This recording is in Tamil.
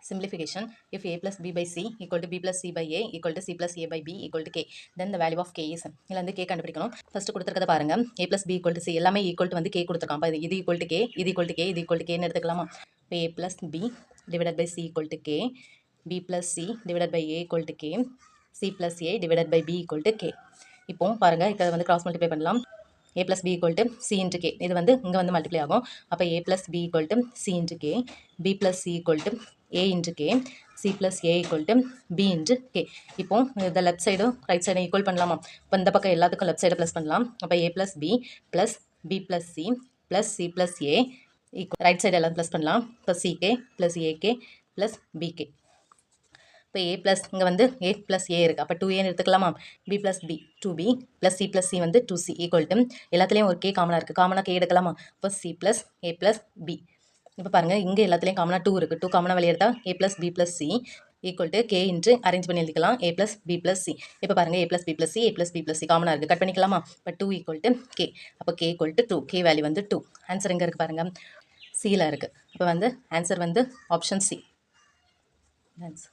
Simplification. If a plus b by c equal to b plus c by a equal to c plus a by b equal to k, then the value of k is. இதில் வந்து k கண்டுபிடிக்கணும். ஃபர்ஸ்ட் கொடுத்துருக்கத பாருங்க. a plus b equal to c எல்லாமே equal to வந்து k கொடுத்துருக்கான். இது equal to k, இது equal to k, இது equal to k ன்னு எடுத்துக்கலாமா? இப்போ a plus b divided by c equal to k, b plus c divided by a equal to k, c plus a divided by b equal to k. இப்போ பாருங்க இதை வந்து கிராஸ் மல்டிப்ளை பண்ணலாம். a plus b equal to c into k. இது வந்து இங்கே வந்து மல்டிப்ளை ஆகும். அப்போ a plus b equal to c into k, b plus c equal to a into k, c plus a equal to b into k. இப்போ இந்த லெஃப்ட் சைடும் ரைட் சைடும் ஈக்குவல் பண்ணலாமா? இப்போ இந்த பக்கம் எல்லாத்துக்கும் லெஃப்ட் சைடு ப்ளஸ் பண்ணலாம். அப்போ a plus b plus b plus c plus c plus a equal right side எல்லாம் ப்ளஸ் பண்ணலாம். இப்போ ck plus ak plus bk. இப்போ a ப்ளஸ் இங்கே வந்து a ப்ளஸ் a இருக்குது. அப்போ 2a எடுத்துக்கலாமா? b plus b 2b plus c plus c வந்து 2c ஈக்குவல் டு எல்லாத்துலேயும் ஒரு k காமனாக இருக்குது. காமனாக k எடுக்கலாமா? இப்போ c plus a plus b. இப்போ பாருங்கள் இங்கே எல்லாத்துலேயும் காமனாக 2 இருக்குது. 2 காமனாக வெளியே எடுத்தால் a plus b plus c equal to k into arrange பண்ணி எழுதிக்கலாம் a plus b plus c. இப்போ பாருங்கள் a plus b plus c a plus b plus c காமனாக இருக்குது. கட் பண்ணிக்கலாமா? இப்போ 2 ஈக்குவல் டு k. அப்போ k equal to 2, k value வந்து 2. ஆன்சர் எங்கே இருக்குது பாருங்கள், சியில் இருக்குது. இப்போ வந்து ஆன்சர் வந்து ஆப்ஷன் சி. ஆன்சர்